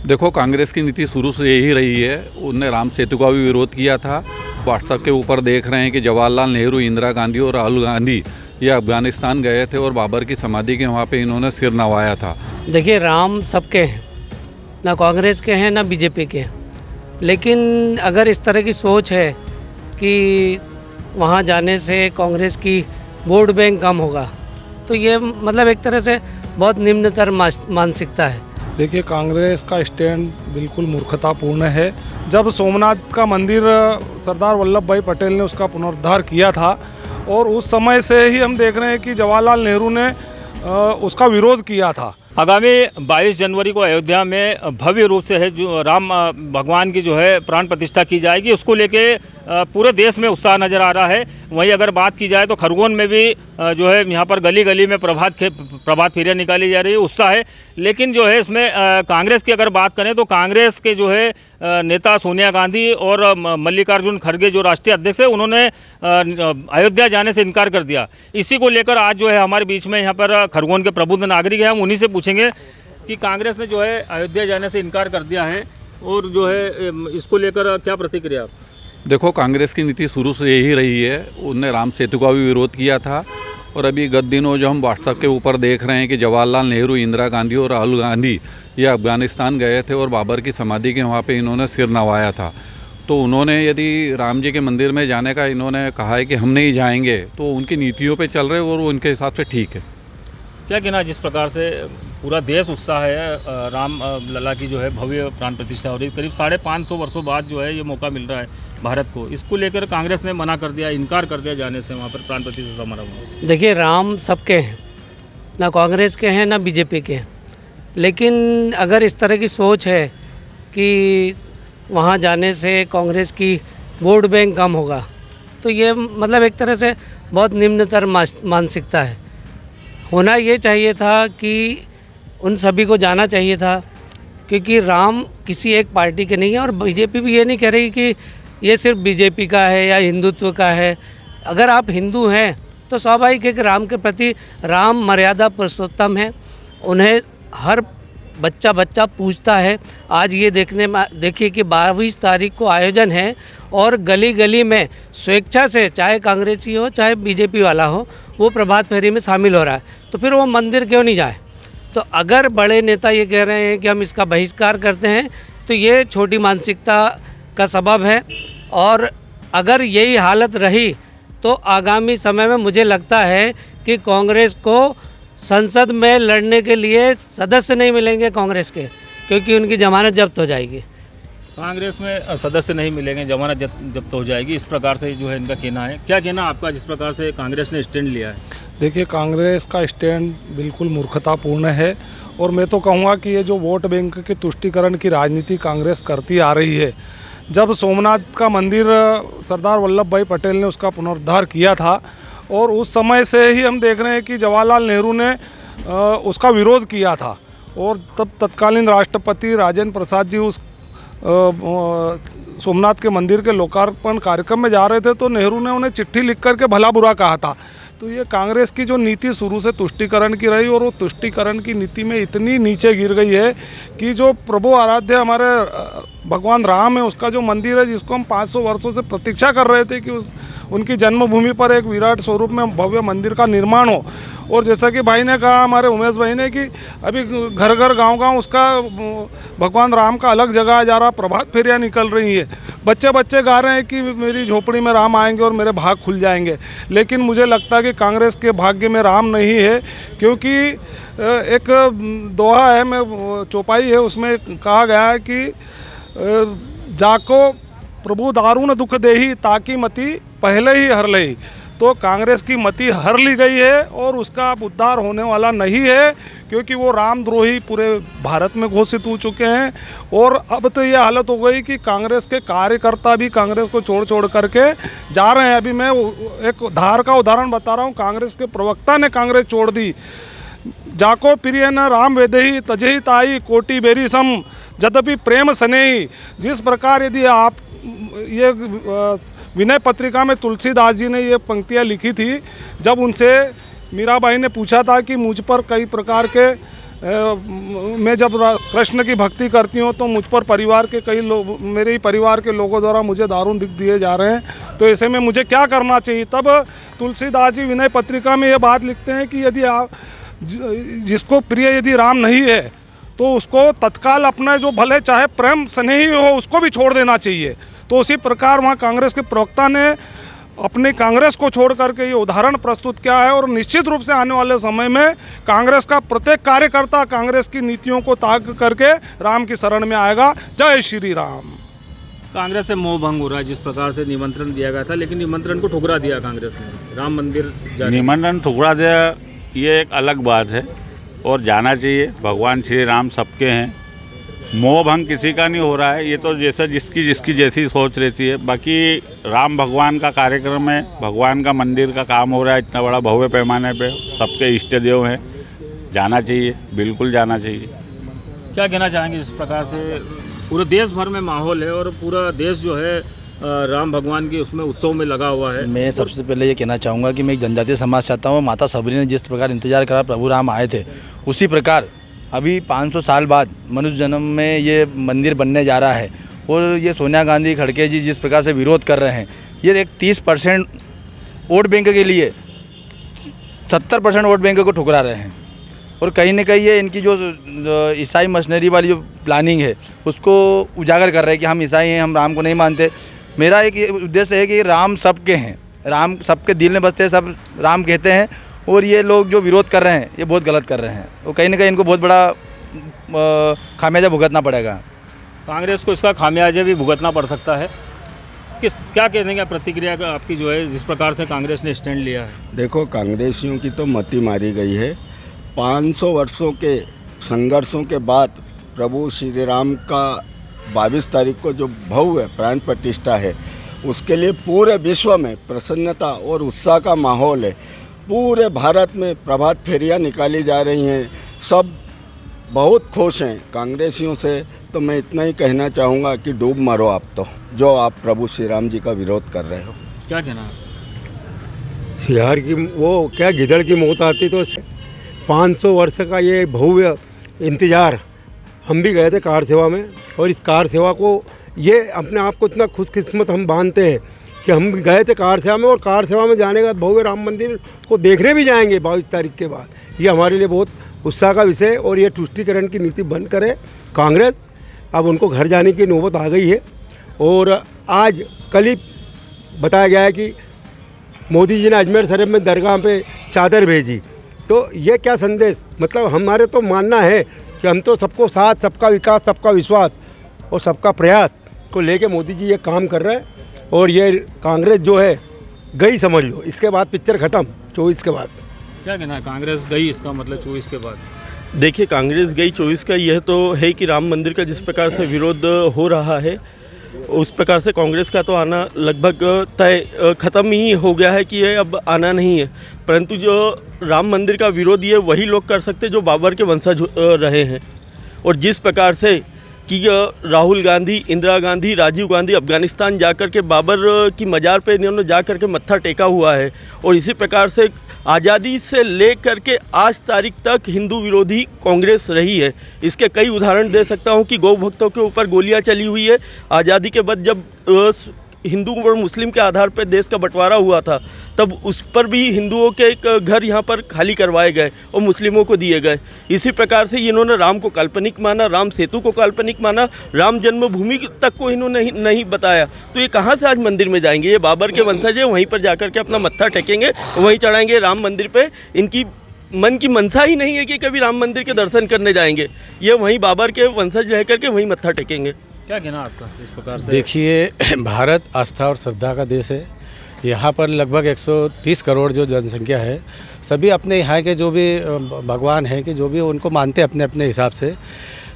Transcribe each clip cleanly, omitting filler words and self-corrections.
देखो, कांग्रेस की नीति शुरू से यही रही है। उनने राम सेतु का भी विरोध किया था। व्हाट्सएप के ऊपर देख रहे हैं कि जवाहरलाल नेहरू, इंदिरा गांधी और राहुल गांधी ये अफगानिस्तान गए थे और बाबर की समाधि के वहाँ पे इन्होंने सिर नवाया था। देखिए, राम सबके हैं, ना कांग्रेस के हैं ना बीजेपी के हैं। लेकिन अगर इस तरह की सोच है कि वहाँ जाने से कांग्रेस की वोट बैंक कम होगा, तो ये मतलब एक तरह से बहुत निम्नतर मानसिकता है। देखिए, कांग्रेस का स्टैंड बिल्कुल मूर्खतापूर्ण है। जब सोमनाथ का मंदिर सरदार वल्लभ भाई पटेल ने उसका पुनरुद्धार किया था और उस समय से ही हम देख रहे हैं कि जवाहरलाल नेहरू ने उसका विरोध किया था। आगामी 22 जनवरी को अयोध्या में भव्य रूप से है जो राम भगवान की जो है प्राण प्रतिष्ठा की जाएगी, उसको लेके पूरे देश में उत्साह नज़र आ रहा है। वहीं अगर बात की जाए तो खरगोन में भी जो है यहाँ पर गली गली में प्रभात फेरियाँ निकाली जा रही है, उत्साह है। लेकिन जो है इसमें कांग्रेस की अगर बात करें तो कांग्रेस के जो है नेता सोनिया गांधी और मल्लिकार्जुन खड़गे जो राष्ट्रीय अध्यक्ष है, उन्होंने अयोध्या जाने से इनकार कर दिया। इसी को लेकर आज जो है हमारे बीच में यहाँ पर खरगोन के प्रबुद्ध नागरिक हैं, हम उन्हीं से पूछेंगे कि कांग्रेस ने जो है अयोध्या जाने से इनकार कर दिया है और जो है इसको लेकर क्या प्रतिक्रिया आप? देखो, कांग्रेस की नीति शुरू से यही रही है। उनने राम सेतु का भी विरोध किया था और अभी गत दिनों जो हम व्हाट्सएप के ऊपर देख रहे हैं कि जवाहरलाल नेहरू, इंदिरा गांधी और राहुल गांधी ये अफगानिस्तान गए थे और बाबर की समाधि के वहाँ पे इन्होंने सिर नवाया था। तो उन्होंने यदि राम जी के मंदिर में जाने का इन्होंने कहा है कि हम नहीं जाएंगे, तो उनकी नीतियों पे चल रहे और वो उनके हिसाब से ठीक है। क्या कहना, जिस प्रकार से पूरा देश उत्साह है, राम लला की जो है भव्य प्राण प्रतिष्ठा हो रही है, करीब 550 वर्षों बाद जो है ये मौका मिल रहा है भारत को, इसको लेकर कांग्रेस ने मना कर दिया, इनकार कर दिया जाने से वहाँ पर प्राण प्रतिष्ठा समारोह। देखिए, राम सबके हैं, ना कांग्रेस के हैं ना बीजेपी के हैं। लेकिन अगर इस तरह की सोच है कि वहाँ जाने से कांग्रेस की वोट बैंक कम होगा, तो ये मतलब एक तरह से बहुत निम्नतर मानसिकता है। होना ये चाहिए था कि उन सभी को जाना चाहिए था, क्योंकि राम किसी एक पार्टी के नहीं है और बीजेपी भी ये नहीं कह रही कि ये सिर्फ बीजेपी का है या हिंदुत्व का है। अगर आप हिंदू हैं तो स्वाभाविक है कि राम के प्रति राम मर्यादा पुरुषोत्तम है, उन्हें हर बच्चा पूछता है। आज ये देखिए कि 22 तारीख को आयोजन है और गली गली में स्वेच्छा से, चाहे कांग्रेसी हो चाहे बीजेपी वाला हो, वो प्रभात फेरी में शामिल हो रहा है। तो फिर वो मंदिर क्यों नहीं जाए? तो अगर बड़े नेता ये कह रहे हैं कि हम इसका बहिष्कार करते हैं, तो ये छोटी मानसिकता का सबब है। और अगर यही हालत रही तो आगामी समय में मुझे लगता है कि कांग्रेस को संसद में लड़ने के लिए सदस्य नहीं मिलेंगे कांग्रेस के, क्योंकि उनकी जमानत जब्त हो जाएगी। कांग्रेस में सदस्य नहीं मिलेंगे, जमानत जब्त हो जाएगी, इस प्रकार से जो है इनका कहना है। क्या कहना आपका, जिस प्रकार से कांग्रेस ने स्टैंड लिया है? देखिए, कांग्रेस का स्टैंड बिल्कुल मूर्खतापूर्ण है और मैं तो कहूँगा कि ये जो वोट बैंक के तुष्टीकरण की राजनीति कांग्रेस करती आ रही है। जब सोमनाथ का मंदिर सरदार वल्लभ भाई पटेल ने उसका पुनरुद्धार किया था और उस समय से ही हम देख रहे हैं कि जवाहरलाल नेहरू ने उसका विरोध किया था और तब तत्कालीन राष्ट्रपति राजेंद्र प्रसाद जी उस सोमनाथ के मंदिर के लोकार्पण कार्यक्रम में जा रहे थे, तो नेहरू ने उन्हें चिट्ठी लिख करके भला बुरा कहा था। तो ये कांग्रेस की जो नीति शुरू से तुष्टीकरण की रही और वो तुष्टीकरण की नीति में इतनी नीचे गिर गई है कि जो प्रभु आराध्य हमारे भगवान राम है, उसका जो मंदिर है, जिसको हम 500 वर्षों से प्रतीक्षा कर रहे थे कि उनकी जन्मभूमि पर एक विराट स्वरूप में भव्य मंदिर का निर्माण हो। और जैसा कि भाई ने कहा, हमारे उमेश भाई ने, कि अभी घर घर गांव उसका भगवान राम का अलग जगह जा रहा, प्रभात फेरियाँ निकल रही है, बच्चे गा रहे हैं कि मेरी झोपड़ी में राम आएंगे और मेरे भाग खुल जाएंगे। लेकिन मुझे लगता है कि कांग्रेस के भाग्य में राम नहीं है, क्योंकि एक दोहा है, मैं चौपाई है, उसमें कहा गया है कि जाको प्रभु दारुण दुख देही ताकि मति पहले ही हर लही। तो कांग्रेस की मति हर ली गई है और उसका अब उद्धार होने वाला नहीं है, क्योंकि वो रामद्रोही पूरे भारत में घोषित हो चुके हैं। और अब तो ये हालत हो गई कि कांग्रेस के कार्यकर्ता भी कांग्रेस को छोड़ करके जा रहे हैं। अभी मैं एक धार का उदाहरण बता रहा हूँ, कांग्रेस के प्रवक्ता ने कांग्रेस छोड़ दी। जाको प्रिय न राम वेदेही तजेही ताई कोटि बेरी सम यद्यपि प्रेम स्नेही। जिस प्रकार यदि आप ये विनय पत्रिका में तुलसीदास जी ने ये पंक्तियाँ लिखी थी, जब उनसे मीराबाई ने पूछा था कि मुझ पर कई प्रकार के मैं जब कृष्ण की भक्ति करती हूँ तो मुझ पर परिवार के कई लोग, मेरे ही परिवार के लोगों द्वारा मुझे दारुण दिख दिए जा रहे हैं। तो ऐसे में मुझे क्या करना चाहिए? तब तुलसीदास जी विनय पत्रिका में ये बात लिखते हैं कि यदि आप जिसको प्रिय यदि राम नहीं है तो उसको तत्काल अपना जो भले चाहे प्रेम स्नेही हो उसको भी छोड़ देना चाहिए। तो उसी प्रकार वहाँ कांग्रेस के प्रवक्ता ने अपने कांग्रेस को छोड़ करके ये उदाहरण प्रस्तुत किया है और निश्चित रूप से आने वाले समय में कांग्रेस का प्रत्येक कार्यकर्ता कांग्रेस की नीतियों को त्याग करके राम की शरण में आएगा। जय श्री राम। कांग्रेस से मोह भंग हो रहा है, जिस प्रकार से निमंत्रण दिया गया था लेकिन निमंत्रण को ठुकरा दिया कांग्रेस ने राम मंदिर जाने। निमंत्रण ठुकरा दिया ये एक अलग बात है और जाना चाहिए। भगवान श्री राम सबके हैं, मोह भंग किसी का नहीं हो रहा है। ये तो जैसा जिसकी जैसी सोच रहती है। बाकी राम भगवान का कार्यक्रम है, भगवान का मंदिर का काम हो रहा है इतना बड़ा भव्य पैमाने पे, सबके इष्ट देव हैं, जाना चाहिए, बिल्कुल जाना चाहिए। क्या कहना चाहेंगे? इस प्रकार से पूरे देश भर में माहौल है और पूरा देश जो है राम भगवान के उसमें उत्सव में लगा हुआ है। मैं सबसे पहले ये कहना चाहूँगा कि मैं एक जनजातीय समाज चाहता हूँ। माता सबरी ने जिस प्रकार इंतजार करा प्रभु राम आए थे, उसी प्रकार अभी 500 साल बाद मनुष्य जन्म में ये मंदिर बनने जा रहा है। और ये सोनिया गांधी खड़गे जी जिस प्रकार से विरोध कर रहे हैं, ये एक 30% वोट बैंक के लिए 70% वोट बैंक को ठुकरा रहे हैं। और कहीं ना कहीं ये इनकी जो ईसाई मशीनरी वाली जो प्लानिंग है उसको उजागर कर रहे हैं कि हम ईसाई हैं, हम राम को नहीं मानते। मेरा एक ये उद्देश्य है कि राम सबके हैं, राम सबके दिल में बसते हैं, सब राम कहते हैं। और ये लोग जो विरोध कर रहे हैं ये बहुत गलत कर रहे हैं और कहीं ना कहीं इनको बहुत बड़ा खामियाजा भुगतना पड़ेगा। कांग्रेस को इसका खामियाजा भी भुगतना पड़ सकता है। क्या कहने का प्रतिक्रिया आपकी जो है जिस प्रकार से कांग्रेस ने स्टैंड लिया है? देखो, कांग्रेसियों की तो मती मारी गई है। 500 वर्षों के संघर्षों के बाद प्रभु श्री राम का 22 तारीख को जो भव्य प्राण प्रतिष्ठा है उसके लिए पूरे विश्व में प्रसन्नता और उत्साह का माहौल है। पूरे भारत में प्रभात फेरियां निकाली जा रही हैं, सब बहुत खुश हैं कांग्रेसियों से। तो मैं इतना ही कहना चाहूँगा कि डूब मरो आप तो, जो आप प्रभु श्री राम जी का विरोध कर रहे हो। क्या कहना? सियार की वो क्या गिदड़ की मौत आती तो 500 वर्ष का ये भव्य इंतज़ार। हम भी गए थे कार सेवा में और इस कार सेवा को ये अपने आप को इतना खुशकिस्मत हम मानते हैं कि हम गए थे कार सेवा में और कार सेवा में जाने के बाद भव्य राम मंदिर को देखने भी जाएंगे 22 तारीख के बाद। ये हमारे लिए बहुत उत्साह का विषय है और ये तुष्टीकरण की नीति बंद करे कांग्रेस। अब उनको घर जाने की नौबत आ गई है। और आज कल ही बताया गया है कि मोदी जी ने अजमेर शरीफ में दरगाह पे चादर भेजी। तो ये क्या संदेश? मतलब हमारे तो मानना है कि हम तो सबको साथ, सबका विकास, सबका विश्वास और सबका प्रयास को लेके मोदी जी ये काम कर रहे हैं। और ये कांग्रेस जो है गई, समझ लो, इसके बाद पिक्चर ख़त्म 24 के बाद। क्या कहना है? कांग्रेस गई, इसका मतलब 24 के बाद? देखिए, कांग्रेस गई 24 का यह तो है कि राम मंदिर का जिस प्रकार से विरोध हो रहा है उस प्रकार से कांग्रेस का तो आना लगभग तय ख़त्म ही हो गया है कि ये अब आना नहीं है। परंतु जो राम मंदिर का विरोध ये वही लोग कर सकते जो बाबर के वंशज रहे हैं। और जिस प्रकार से कि राहुल गांधी, इंदिरा गांधी, राजीव गांधी अफ़गानिस्तान जाकर के बाबर की मज़ार पे इन्होंने जा कर के मत्था टेका हुआ है। और इसी प्रकार से आज़ादी से लेकर के आज तारीख तक हिंदू विरोधी कांग्रेस रही है। इसके कई उदाहरण दे सकता हूं कि गौ भक्तों के ऊपर गोलियां चली हुई है। आज़ादी के बाद जब हिंदू और मुस्लिम के आधार पर देश का बंटवारा हुआ था तब उस पर भी हिंदुओं के एक घर यहाँ पर खाली करवाए गए और मुस्लिमों को दिए गए। इसी प्रकार से इन्होंने राम को काल्पनिक माना, राम सेतु को काल्पनिक माना, राम जन्मभूमि तक को इन्होंने नहीं बताया। तो ये कहाँ से आज मंदिर में जाएंगे? ये बाबर के वंशज है, वहीं पर जाकर के अपना मत्था टेकेंगे, वहीं चढ़ाएंगे राम मंदिर पर। इनकी मन की मनसा ही नहीं है कि कभी राम मंदिर के दर्शन करने जाएंगे। ये वहीं बाबर के वंशज रह करके वहीं मत्था टेकेंगे। क्या कहना आपका इस प्रकार से? देखिए, भारत आस्था और श्रद्धा का देश है। यहाँ पर लगभग 130 करोड़ जो जनसंख्या है, सभी अपने यहाँ के जो भी भगवान हैं कि जो भी उनको मानते हैं अपने अपने हिसाब से।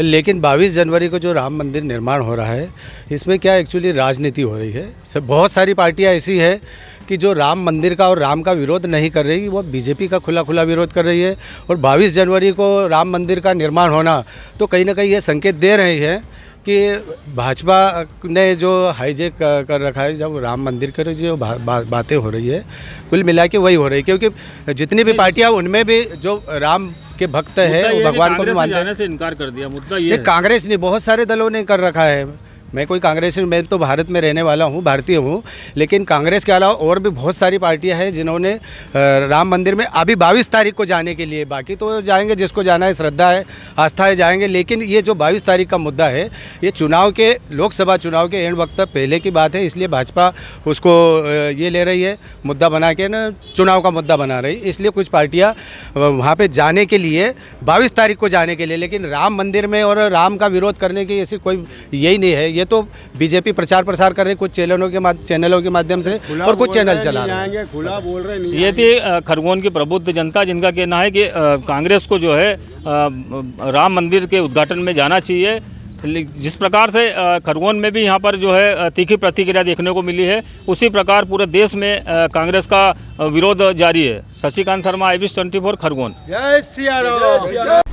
लेकिन 22 जनवरी को जो राम मंदिर निर्माण हो रहा है, इसमें क्या एक्चुअली राजनीति हो रही है। सब बहुत सारी पार्टियाँ ऐसी है कि जो राम मंदिर का और राम का विरोध नहीं कर रही, वो बीजेपी का खुला खुला विरोध कर रही है। और 22 जनवरी को राम मंदिर का निर्माण होना तो कहीं ना कहीं ये संकेत दे रही है कि भाजपा ने जो हाईजेक कर रखा है, जब राम मंदिर की जो बातें हो रही है, कुल मिला के वही हो रही है, क्योंकि जितनी भी पार्टियां उनमें भी जो राम के भक्त है वो भगवान को भी मानते हैं। से इनकार कर दिया, मुद्दा ये ये कांग्रेस ने, बहुत सारे दलों ने कर रखा है। मैं कोई कांग्रेसी, मैं तो भारत में रहने वाला हूँ, भारतीय हूँ, लेकिन कांग्रेस के अलावा और भी बहुत सारी पार्टियां हैं जिन्होंने राम मंदिर में अभी 22 तारीख को जाने के लिए, बाकी तो जाएंगे, जिसको जाना है, श्रद्धा है, आस्था है, जाएंगे। लेकिन ये जो 22 तारीख का मुद्दा है, ये चुनाव के, लोकसभा चुनाव के एंड वक्त पहले की बात है, इसलिए भाजपा उसको ये ले रही है, मुद्दा बना के ना, चुनाव का मुद्दा बना रही, इसलिए कुछ पार्टियाँ वहाँ पर जाने के लिए 22 तारीख को जाने के लिए, लेकिन राम मंदिर में और राम का विरोध करने की ऐसी कोई यही नहीं है। ये तो बीजेपी प्रचार प्रसार कर रही है कुछ चैनलों के माध्यम से, और कुछ चैनल चला रहे हैं, खुला बोल रहे नहीं। ये थी खरगोन की प्रबुद्ध जनता, जिनका कहना है कि कांग्रेस को जो है राम मंदिर के उद्घाटन में जाना चाहिए। जिस प्रकार से खरगोन में भी यहाँ पर जो है तीखी प्रतिक्रिया देखने को मिली है, उसी प्रकार पूरे देश में कांग्रेस का विरोध जारी है। शशिकांत शर्मा, IBS 24 खरगोन। जय सिया राम।